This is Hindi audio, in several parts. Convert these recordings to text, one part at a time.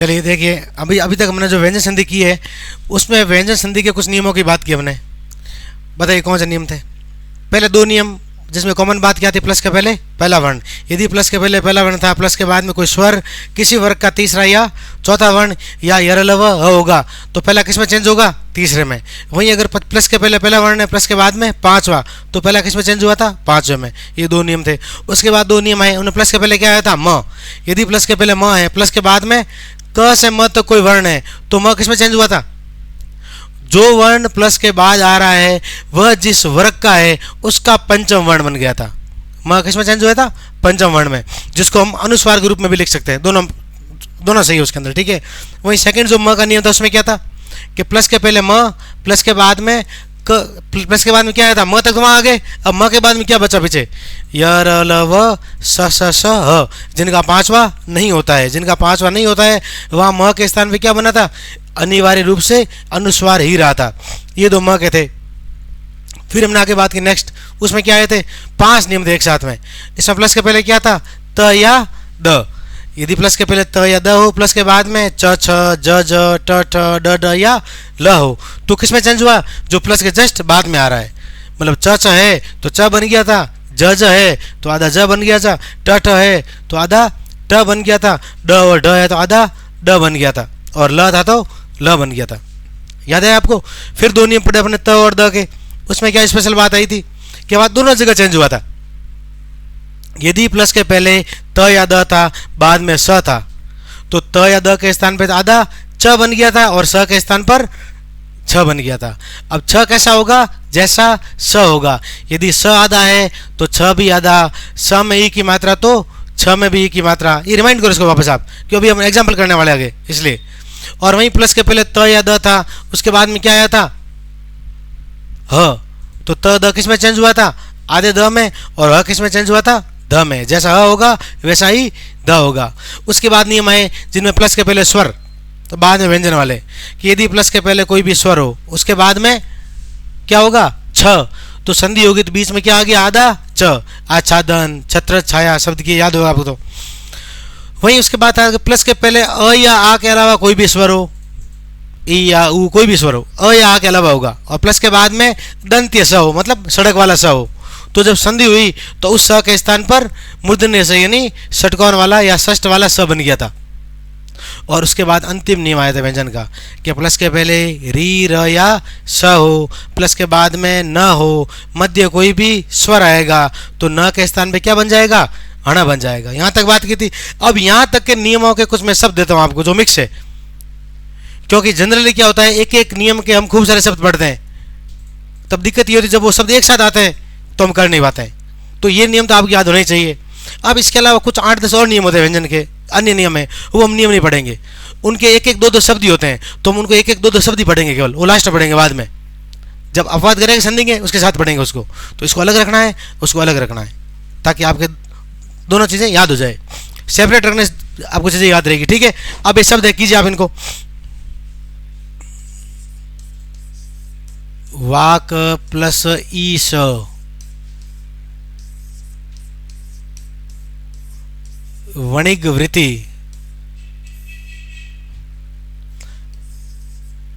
चलिए देखिए, अभी अभी तक हमने जो व्यंजन संधि की है उसमें व्यंजन संधि के कुछ नियमों की बात की हमने। बताइए कौन से नियम थे। पहले दो नियम जिसमें कॉमन बात क्या थी, प्लस के पहले पहला वर्ण। यदि प्लस के पहले पहला वर्ण था, प्लस के बाद में कोई स्वर किसी वर्ग का तीसरा या चौथा वर्ण या यरलव होगा तो पहला किस में चेंज होगा, तीसरे में। वहीं अगर प्लस के पहले पहला वर्ण है, प्लस के बाद में पांचवा, तो पहला किस में चेंज हुआ था, पांचवे में। ये दो नियम थे। उसके बाद दो नियम आए, उन्हें प्लस के पहले क्या आया था, म। यदि प्लस के पहले म है, प्लस के बाद में क से म तक कोई वर्ण है, तो म किस में चेंज हुआ था, जो वर्ण प्लस के बाद आ रहा है वह जिस वर्ग का है उसका पंचम वर्ण बन गया था। म किस में चेंज हुआ था, पंचम वर्ण में, जिसको हम अनुस्वार के रूप में भी लिख सकते हैं। दोनों दोनों सही है उसके अंदर, ठीक है। वहीं सेकंड जो म का नियम था उसमें क्या था कि प्लस के पहले म, प्लस के बाद में प्लस के बाद में क्या आया था, म तक वहां आ गए। अब म के बाद में क्या बचा पीछे, य र ल व स स स ह, जिनका पांचवा नहीं होता है। जिनका पांचवा नहीं होता है वहां म के स्थान पे क्या बना था, अनिवार्य रूप से अनुस्वार ही रहा था। ये दो म के थे। फिर हमने आगे बात की नेक्स्ट, उसमें क्या आए थे, पांच नियम थे एक साथ में। इसमें प्लस के पहले क्या था, त या द। यदि प्लस के पहले त या द हो, प्लस के बाद में च छ ज ज ट ठ ड ड या ल हो, तो किस में चेंज हुआ, जो प्लस के जस्ट बाद में आ रहा है। मतलब च छ है तो च बन गया था, ज ज है तो आधा ज बन गया था, ट ठ है तो आधा ट बन गया था, ड और ड है तो आधा ड बन गया था, और ल था तो ल बन गया था। याद है आपको। फिर दो नियम पढ़े अपने त और द के। उसमें क्या स्पेशल बात आई थी कि बात दोनों जगह चेंज हुआ था। यदि प्लस के पहले त या द था, बाद में स था, तो त या द के स्थान पर आधा च बन गया था और स के स्थान पर छ बन गया था। अब छ कैसा होगा, जैसा स होगा। यदि स आधा है तो छ भी आधा, स में ई की मात्रा तो छ में भी ई की मात्रा। ये रिमाइंड करो इसको वापस आप, क्योंकि हम एग्जाम्पल करने वाले आगे इसलिए। और वहीं प्लस के पहले त या द था, उसके बाद में क्या आया था, ह, तो त द किस में चेंज हुआ था, आधे द में, और ह किस में चेंज हुआ था, ध में। जैसा ह होगा वैसा ही द होगा। उसके बाद नियम आए जिनमें प्लस के पहले स्वर तो बाद में व्यंजन वाले, कि यदि प्लस के पहले कोई भी स्वर हो उसके बाद में क्या होगा, छ, तो संधि होगी तो बीच में क्या आ गया, आधा च। आच्छादन, छत्र छाया शब्द की याद होगा आपको। तो वहीं उसके बाद प्लस के पहले अ या आ के अलावा कोई भी स्वर हो, ई या ऊ कोई भी स्वर हो, अ या आ के अलावा होगा, और प्लस के बाद में दंत्य स हो, मतलब सड़क वाला स हो, तो जब संधि हुई तो उस स के स्थान पर मूर्धन्य स यानी षटकोण वाला या षष्ठ वाला स बन गया था। और उसके बाद अंतिम नियम आया था व्यंजन का कि प्लस के पहले री र या स हो, प्लस के बाद में न हो, मध्य कोई भी स्वर आएगा तो न के स्थान पे क्या बन जाएगा, अण बन जाएगा। यहाँ तक बात की थी। अब यहाँ तक के नियमों के कुछ मैं शब्द देता हूँ आपको जो मिक्स है, क्योंकि जनरली क्या होता है एक एक नियम के हम खूब सारे शब्द पढ़ते हैं, तब दिक्कत ये होती है जब वो शब्द एक साथ आते हैं तो हम कर नहीं पाते हैं। तो ये नियम तो आपको याद होने चाहिए। अब इसके अलावा कुछ 8-10 और नियम होते हैं व्यंजन के, अन्य नियम है, वो हम नियम नहीं पढ़ेंगे। उनके एक एक दो दो शब्द ही होते हैं, तो हम उनको एक एक दो दो शब्द ही पढ़ेंगे केवल, वो लास्ट में पढ़ेंगे बाद में। जब अपवाद करेंगे संधि उसके साथ पढ़ेंगे उसको। तो इसको अलग रखना है, उसको अलग रखना है, ताकि आपके दोनों चीज़ें याद हो जाए। सेपरेट रखने से आपको चीज़ें याद रहेगी, ठीक है। अब ये शब्द है, कीजिए आप इनको। वाक प्लस ईश, वणिक वृत्ति।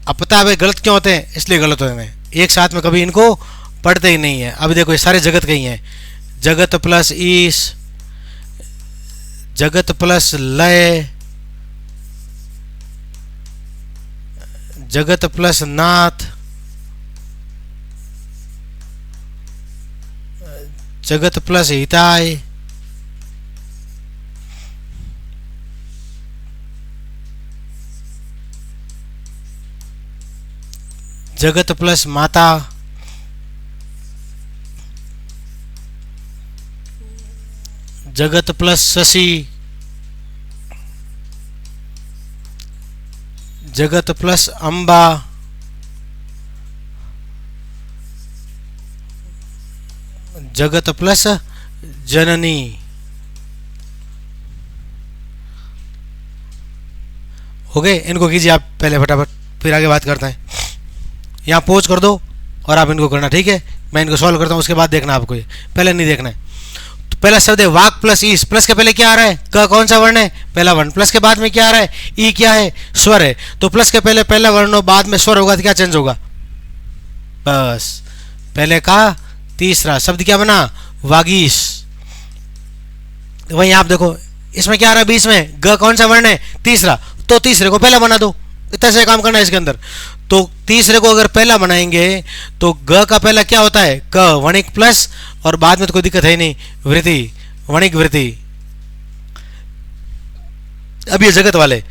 अब पता है गलत क्यों होते हैं, इसलिए गलत होते हैं, एक साथ में कभी इनको पढ़ते ही नहीं है। अभी देखो ये सारे जगत के ही हैं, जगत प्लस ईश, जगत प्लस लय, जगत प्लस नाथ, जगत प्लस हिताय, जगत प्लस माता, जगत प्लस शशि, जगत प्लस अंबा, जगत प्लस जननी। हो गए, इनको कीजिए आप पहले फटाफट, फिर आगे बात करते हैं। यहाँ पॉज कर दो और आप इनको करना, ठीक है। मैं इनको सॉल्व करता हूँ, उसके बाद देखना आपको, ये पहले नहीं देखना है। तो पहला शब्द है वाक प्लस ईस, प्लस के पहले क्या आ रहा है? क कौन सा वर्ण है? पहला वर्ण। प्लस के बाद में क्या आ रहा है? ई क्या है? स्वर है। तो प्लस के पहले पहला वर्ण हो, बाद में स्वर होगा तो क्या चेंज होगा? बस पहले का तीसरा शब्द क्या बना? वागीश। वहीं आप देखो इसमें क्या आ रहा है? बीच में ग कौन सा वर्ण है? तीसरा। तो तीसरे को पहला बना दो, इतना से काम करना है इसके अंदर। तो तीसरे को अगर पहला बनाएंगे तो ग का पहला क्या होता है? क वणिक प्लस, और बाद में तो कोई दिक्कत है ही नहीं, वृद्धि, वणिक वृद्धि। अब ये जगत वाले,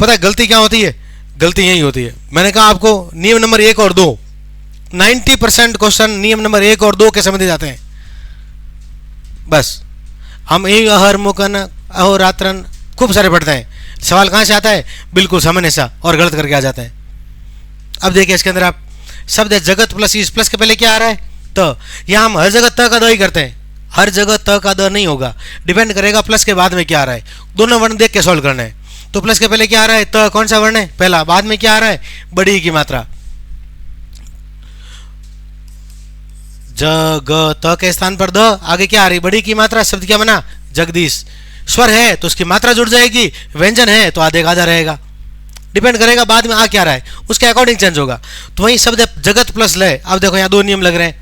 पता है गलती क्या होती है? गलती यही होती है, मैंने कहा आपको नियम नंबर 1 और 2, 90% क्वेश्चन नियम नंबर 1 और 2 के संबंधित जाते हैं। बस हम यही अहर मुकन अहोरात्रन खूब सारे पढ़ते हैं, सवाल कहाँ से आता है? बिल्कुल सामान्य सा, और गलत करके आ जाता है। अब देखिए इसके अंदर आप शब्द है जगत प्लस ईस, प्लस के पहले क्या आ रहा है? त। यहाँ हम हर जगह त का द ही करते हैं, हर जगह त का द नहीं होगा, डिपेंड करेगा प्लस के बाद में क्या आ रहा है। दोनों वर्ण देख के सॉल्व करना है। तो प्लस के पहले क्या आ रहा है? त कौन सा वर्ण है? पहला। बाद में क्या आ रहा है? बड़ी ई की मात्रा। ज ग त के स्थान पर द, आगे क्या आ रही? बड़ी की मात्रा। शब्द क्या बना? जगदीश। स्वर है तो उसकी मात्रा जुड़ जाएगी, व्यंजन है तो आधे का आधा रहेगा, डिपेंड करेगा बाद में आ क्या रहा है उसके अकॉर्डिंग चेंज होगा। तो वही शब्द जगत प्लस लय। अब देखो यहाँ दो नियम लग रहे हैं,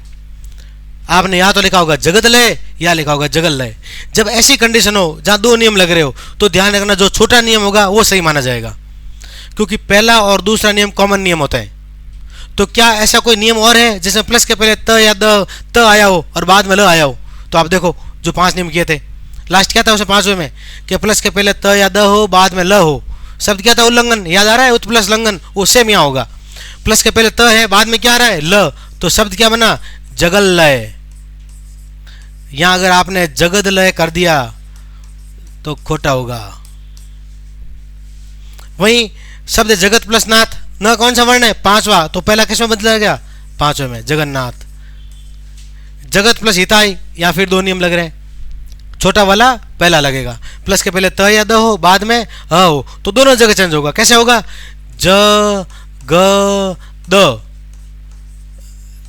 आपने या तो लिखा होगा जगत लय या लिखा होगा जगल लय। जब ऐसी कंडीशन हो जहाँ दो नियम लग रहे हो तो ध्यान रखना जो छोटा नियम होगा वो सही माना जाएगा, क्योंकि पहला और दूसरा नियम कॉमन नियम होता है। तो क्या ऐसा कोई नियम और है जिसमें प्लस के पहले त या द त आया हो और बाद में ल आया हो? तो आप देखो जो 5 नियम किए थे, लास्ट क्या था उसे 5वें में कि प्लस के पहले त या द हो, बाद में ल हो। शब्द क्या था? उल्लंघन। याद आ रहा है? उत प्लस लंघन, वो सेम यहाँ होगा। प्लस के पहले त है, बाद में क्या आ रहा है? ल। तो शब्द क्या बना? जगल लय। यहाँ अगर आपने जगद लय कर दिया तो खोटा होगा। वही शब्द जगत प्लस नाथ, न कौन सा वर्ण है? 5वां। तो पहला किस में बदला गया? 5वें में, जगन्नाथ। जगत प्लस हिताई, या फिर दो नियम लग रहे हैं, छोटा वाला पहला लगेगा, प्लस के पहले त या द हो, बाद में ह हो, तो दोनों जगह चेंज होगा। कैसे होगा? ज ग द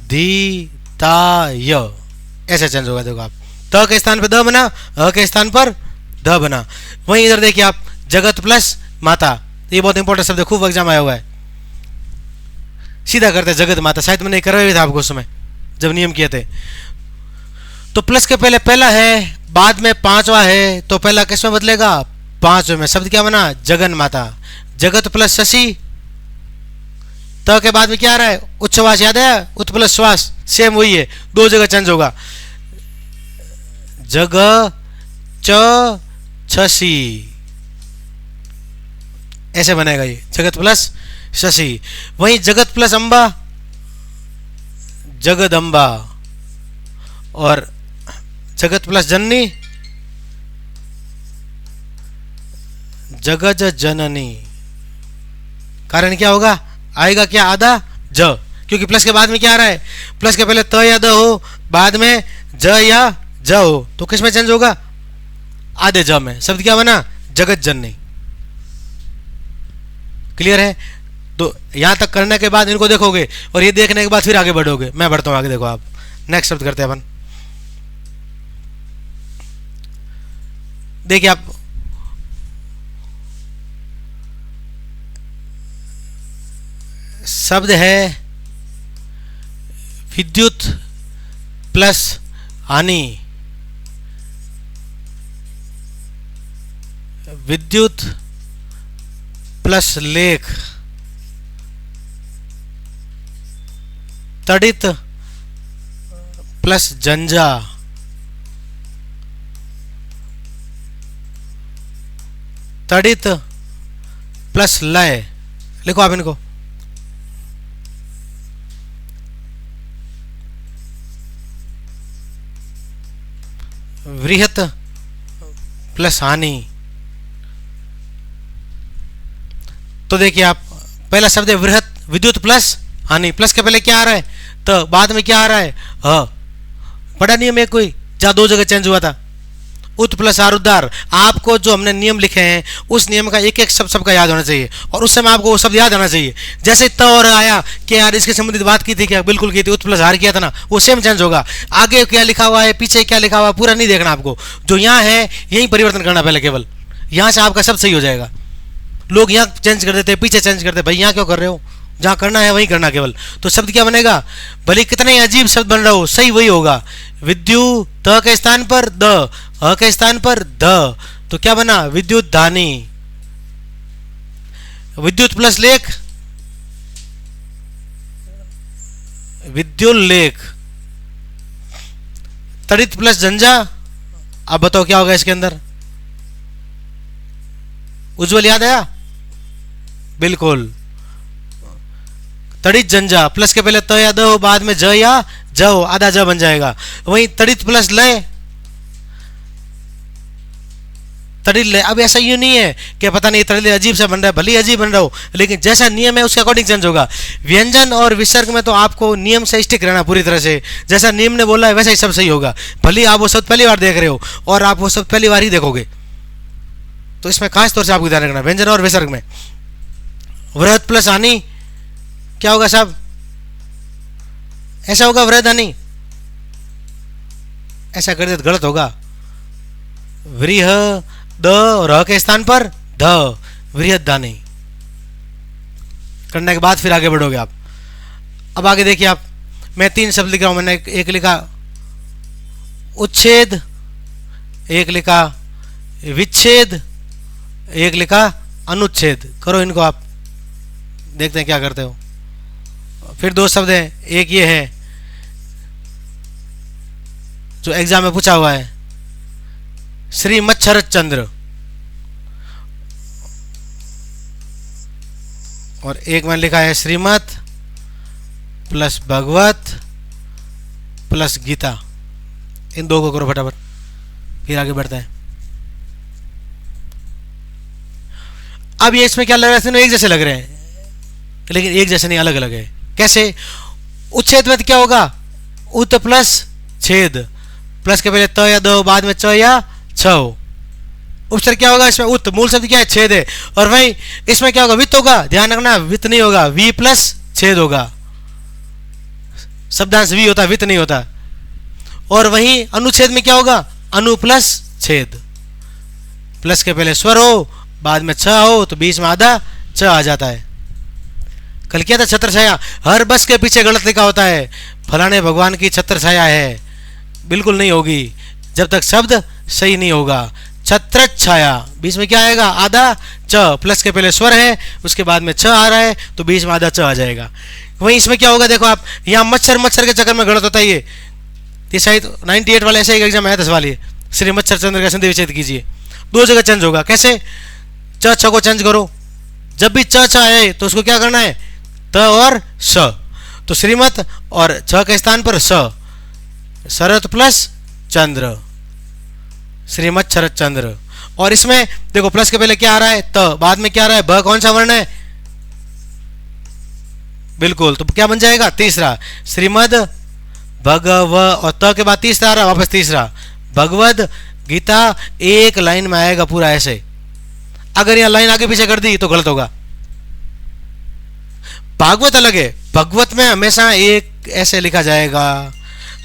धी ता य, ऐसे चेंज होगा। देखो आप त के स्थान पर द बना, ह के स्थान पर ध बना। वहीं इधर देखिए आप जगत प्लस माता, ये बहुत इंपॉर्टेंट शब्द है, खूब एग्जाम आया हुआ है। सीधा करते जगत माता, शायद मैंने करवाया भी था आपको उस समय जब नियम किए थे। तो प्लस के पहले पहला है, बाद में 5वां है, तो पहला किस में बदलेगा? 5वें में। शब्द क्या बना? जगन माता। जगत प्लस शशि, त के बाद में क्या आ रहा है? उच्छ्वास। याद है? उत प्लस श्वास, सेम वही है, दो जगह चेंज होगा। जग च छसी, ऐसे बनेगा ये, जगत प्लस शशि। वहीं जगत प्लस अंबा, जगदम्बा। और जगत प्लस जननी, जगज जननी। कारण क्या होगा? आएगा क्या? आधा ज, क्योंकि प्लस के बाद में क्या आ रहा है? प्लस के पहले त या द हो, बाद में ज या ज हो, तो किस में चेंज होगा? आधे ज में। शब्द क्या बना? जगत जननी। क्लियर है? तो यहां तक करने के बाद इनको देखोगे और ये देखने के बाद फिर आगे बढ़ोगे। मैं बढ़ता हूं आगे, देखो आप नेक्स्ट शब्द करते हैं अपन। देखिए आप शब्द है विद्युत प्लस हानि, विद्युत प्लस लेख, तड़ित प्लस जंजा, तड़ित प्लस लय। लिखो आप इनको। वृहत प्लस हानि। तो देखिए आप पहला शब्द है वृहत, विद्युत प्लस हानि। प्लस के पहले क्या आ रहा है? तो बाद में क्या आ रहा है? ह। बड़ा नियम है कोई जहां दो जगह चेंज हुआ था, उत प्लस आर उद्धार। आपको जो हमने नियम लिखे हैं उस नियम का एक एक शब्द सबका याद होना चाहिए, और उस समय आपको वो शब्द याद आना चाहिए। जैसे त और आया कि यार इसके संबंधित बात की थी क्या, बिल्कुल की थी, उत प्लस आर किया था ना, वो सेम चेंज होगा। आगे क्या लिखा हुआ है, पीछे क्या लिखा हुआ है, पूरा नहीं देखना आपको, जो यहाँ है यही परिवर्तन करना पहले, केवल यहाँ से आपका सब सही हो जाएगा। लोग यहाँ चेंज कर देते, पीछे चेंज करते, भाई यहाँ क्यों कर रहे हो, जहाँ करना है वहीं करना केवल। तो शब्द क्या बनेगा, भले कितने अजीब शब्द बन रहा हो सही वही होगा। विद्युत त के स्थान पर द, अ के स्थान पर ध, तो क्या बना विद्युत धानी। विद्युत प्लस लेख विद्युल्लेख। तड़ित प्लस झंझा, अब बताओ क्या होगा इसके अंदर। उज्जवल याद आया, बिल्कुल। तड़ित झंझा प्लस के पहले त या द हो, बाद में ज या ज हो, आधा ज बन जाएगा। वहीं तड़ित प्लस लय, तड़ित लय। अब ऐसा यूं नहीं है कि पता नहीं तड़ित अजीब सा बन रहा है, भले अजीब बन रहा हो, लेकिन जैसा नियम है उसके अकॉर्डिंग चेंज होगा। व्यंजन और विसर्ग में तो आपको नियम से स्टिक रहना पूरी तरह से, जैसा नियम ने बोला है वैसा ही सब सही होगा। भले आप वो शब्द पहली बार देख रहे हो और आप वो शब्द पहली बार ही देखोगे, तो इसमें खास तौर से आपको ध्यान रखना। व्यंजन और विसर्ग में वृहत प्लस हानि क्या होगा साहब, ऐसा होगा वृहत हानि, ऐसा कर दे तो गलत होगा। व्रीह द और ह के स्थान पर ध, वृहत धानी करने के बाद फिर आगे बढ़ोगे आप। अब आगे देखिए आप, मैं 3 शब्द लिख रहा हूं, मैंने एक लिखा उच्छेद, एक लिखा विच्छेद, एक लिखा अनुच्छेद। करो इनको आप, देखते हैं क्या करते हो। फिर 2 शब्द हैं, एक ये है जो एग्जाम में पूछा हुआ है, श्री मच्छरत चंद्र, और एक मैंने लिखा है श्रीमत प्लस भगवत प्लस गीता। इन 2 को करो फटाफट, फिर आगे बढ़ते हैं। अब ये इसमें क्या लग रहा है, तीनों एक जैसे लग रहे हैं, लेकिन एक जैसे नहीं, अलग अलग है। कैसे, उच्छेद में क्या होगा, उत प्लस छेद, प्लस के पहले त या द, बाद में च या छ हो। उपसर्ग क्या होगा इसमें, उत, मूल शब्द क्या है छेद है, और वही इसमें क्या होगा वित्त होगा, ध्यान रखना वित्त नहीं होगा, वी प्लस छेद होगा, शब्दांश वी होता, वित्त नहीं होता। और वही अनुच्छेद में क्या होगा, अनु प्लस छेद, प्लस के पहले स्वर हो, बाद में छ हो, तो बीच में आधा च आ जाता है। कल क्या था, छत्र छाया, हर बस के पीछे गलत लिखा होता है, फलाने भगवान की छत्र छाया है, बिल्कुल नहीं होगी जब तक शब्द सही नहीं होगा। छत्र छाया, बीच में क्या आएगा, आधा च, प्लस के पहले स्वर है, उसके बाद में छ आ रहा है, तो बीच में आधा च आ जाएगा। वहीं इसमें क्या होगा, देखो आप, यहाँ मच्छर मच्छर के चक्कर में गलत होता है। ये शायद 98 वाले ऐसे एक एग्जाम आया 10 वाली, श्री मच्छर चंद्र का संधि विच्छेद कीजिए, 2 जगह चेंज होगा। कैसे, च छ को चेंज करो, जब भी च छ आए तो उसको क्या करना है, त और स, तो श्रीमत और छ के स्थान पर स, शरत प्लस चंद्र, श्रीमत शरत चंद्र। और इसमें देखो प्लस के पहले क्या आ रहा है, त, बाद में क्या आ रहा है, ब, कौन सा वर्ण है, बिल्कुल, तो क्या बन जाएगा, तीसरा, श्रीमद भगव, और त के बाद तीसरा आ रहा, वापस तीसरा, भगवद गीता, एक लाइन में आएगा पूरा ऐसे। अगर यहां लाइन आगे पीछे कर दी तो गलत होगा। भागवत अलग है, भगवत में हमेशा एक ऐसे लिखा जाएगा,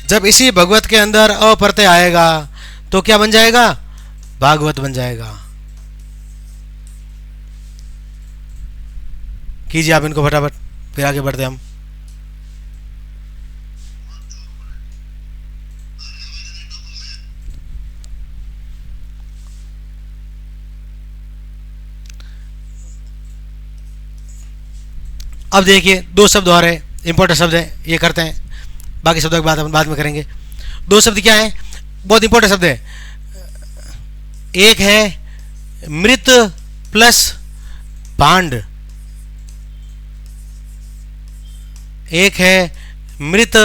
जब इसी भगवत के अंदर अ प्रत्यय आएगा तो क्या बन जाएगा, भागवत बन जाएगा। कीजिए आप इनको फटाफट, फिर आगे बढ़ते हम। अब देखिए 2 शब्द और है, इंपॉर्टेंट शब्द है, ये करते हैं, बाकी शब्दों की बात हम बाद में करेंगे। 2 शब्द क्या है, बहुत इंपॉर्टेंट शब्द है। एक है मृत प्लस भांड, एक है मृत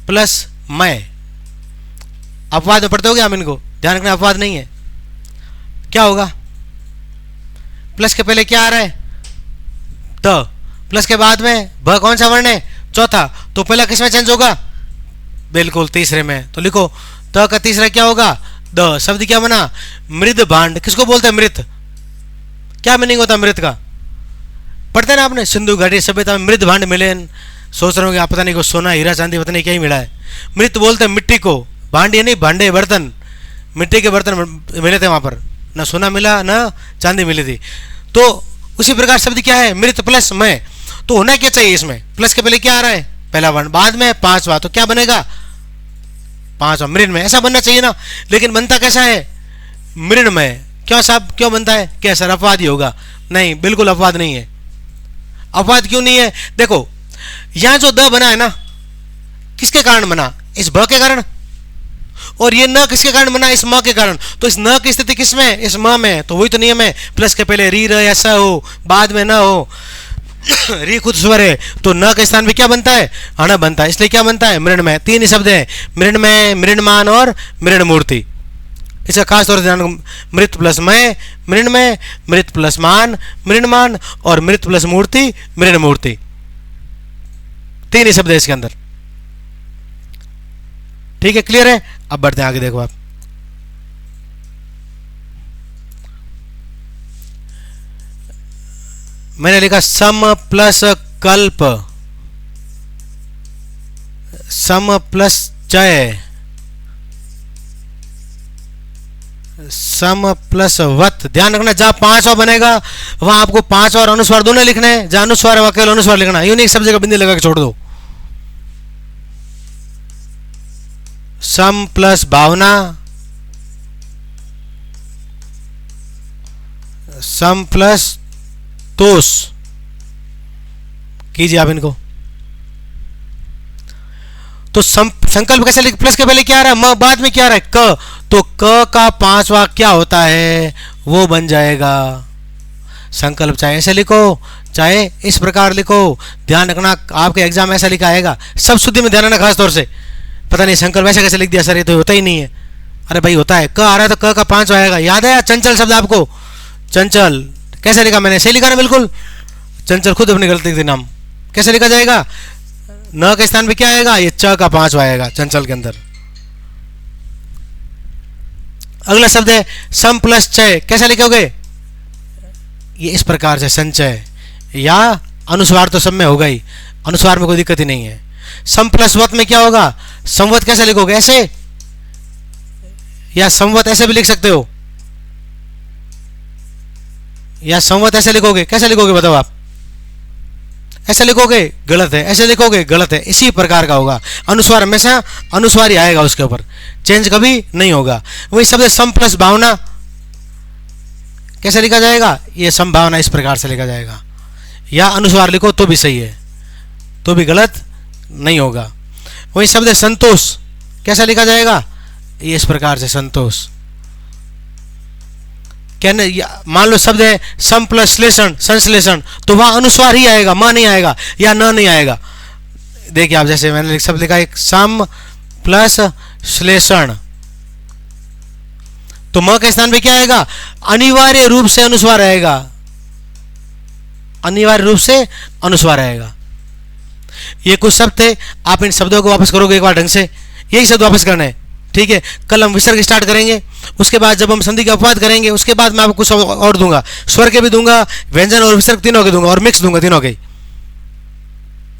प्लस मय। अपवाद में पढ़ते हो गया हम इनको, ध्यान रखना अपवाद नहीं है। क्या होगा, प्लस के पहले क्या आ रहा है, त, प्लस के बाद में भ, कौन सा वर्ण है, चौथा, तो पहला किस में चेंज होगा, बिल्कुल तीसरे में। तो लिखो त का तीसरा क्या होगा, द शब्द क्या बना? मृद भांड। किसको बोलते हैं? मृत। क्या मीनिंग होता है मृत का? पढ़ते ना आपने, सिंधु घाटी सभ्यता में मृद भांड मिले। सोच रहे हो कि आप पता नहीं को सोना हीरा चांदी पता नहीं क्या ही मिला है। मृत बोलते हैं मिट्टी को, भांड ये नहीं, भांडे बर्तन, मिट्टी के बर्तन मिले थे वहां पर, ना सोना मिला ना चांदी मिली थी। तो उसी प्रकार शब्द क्या है? मृत प्लस मैं। तो होना क्या चाहिए इसमें? प्लस के पहले क्या आ रहा है? पहला वर्ण, बाद में पांचवा, तो क्या बनेगा? पांचवा, मृण्मय। ऐसा बनना चाहिए ना, लेकिन बनता कैसा है? मृण्मय। क्यों साहब, क्यों बनता है? क्या सर अपवाद ही होगा? नहीं, बिल्कुल अपवाद नहीं है। अपवाद क्यों नहीं है? देखो यहां जो द बना है ना, किसके कारण बना? इस ब के कारण। और ये न किसके कारण बना? इस म के कारण। तो इस न की स्थिति किसमें? इस म में। तो वही तो नियम है, प्लस के पहले री र या स हो, बाद में न हो। री खुद स्वर है, तो न के स्थान पे क्या बनता है? अण बनता है। इसलिए क्या बनता है? मृण्मय। तीन ही शब्द है, मृण्मय, मृण्मान और मृण्मूर्ति। इसका खास तौर से ध्यान, मृत प्लस मय मृण्मय, मृत प्लस मान मृण्मान, और मृत प्लस मूर्ति मृण्मूर्ति। तीन ही शब्द है इसके अंदर। ठीक है, क्लियर है? अब बढ़ते हैं आगे, देखो आप। मैंने लिखा सम प्लस कल्प, सम प्लस चय, सम प्लस वत। ध्यान रखना, जहां पांचवा बनेगा वहां आपको पांच और अनुस्वार दोनों लिखने हैं। जहां अनुस्वार है वहां केवल अनुस्वार लिखना, यूं नहीं सब जगह बिंदी लगा के छोड़ दो। सम प्लस भावना, सम प्लस तोष, कीजिए आप इनको। तो संकल्प कैसे लिख? प्लस के पहले क्या आ रहा है? म, बाद में क्या आ रहा है? क। तो क का पांचवा क्या होता है? वो बन जाएगा संकल्प। चाहे ऐसे लिखो चाहे इस प्रकार लिखो, ध्यान रखना आपके एग्जाम ऐसा लिखा आएगा। सब शुद्धि में ध्यान रखना खास तौर से। पता नहीं संकल्प ऐसे कैसे लिख दिया सर, ये तो होता ही नहीं है। अरे भाई होता है, क आ रहा है तो क का पांचवा आएगा। याद है चंचल शब्द आपको? चंचल कैसे लिखा मैंने? सही लिखा ना? बिल्कुल। चंचल खुद अपनी गलती थी नाम। कैसे लिखा जाएगा? न के स्थान पे क्या आएगा? ये च का पांचवा आएगा चंचल के अंदर। अगला शब्द है सम प्लस चय। कैसा लिखोगे? ये इस प्रकार से, संचय, या अनुस्वार तो सब में होगा ही, अनुस्वार में कोई दिक्कत ही नहीं है। सम प्लस वत में क्या होगा? संवत कैसे लिखोगे? ऐसे, या संवत ऐसे भी लिख सकते हो, या संवत ऐसे लिखोगे। कैसे लिखोगे बताओ आप? ऐसे लिखोगे गलत है, ऐसे लिखोगे गलत है। इसी प्रकार का होगा। अनुस्वार हमेशा अनुस्वार ही आएगा, उसके ऊपर चेंज कभी नहीं होगा। वही शब्द सम प्लस भावना, कैसे लिखा जाएगा? ये संभावना इस प्रकार से लिखा जाएगा। या अनुस्वार लिखो तो भी सही है, तो भी गलत नहीं होगा। वही शब्द है संतोष। कैसा लिखा जाएगा? ये इस प्रकार से संतोष। कहने मान लो शब्द है सम प्लस श्लेषण, संश्लेषण, तो वहां अनुस्वार ही आएगा, म नहीं आएगा या न नहीं आएगा। देखिए आप, जैसे मैंने शब्द लिखा है सम प्लस श्लेषण, तो म के स्थान पे क्या आएगा? अनिवार्य रूप से अनुस्वार आएगा, अनिवार्य रूप से अनुस्वार आएगा। ये कुछ शब्द थे, आप इन शब्दों को वापस करोगे एक बार ढंग से, यही शब्द वापस करना है। ठीक है, कल हम विसर्ग स्टार्ट करेंगे। उसके बाद जब हम संधि का अपवाद करेंगे, उसके बाद मैं आपको कुछ और दूंगा, स्वर के भी दूंगा, व्यंजन और विसर्ग तीनों के दूंगा, और मिक्स दूंगा तीनों के।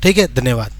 ठीक है, धन्यवाद।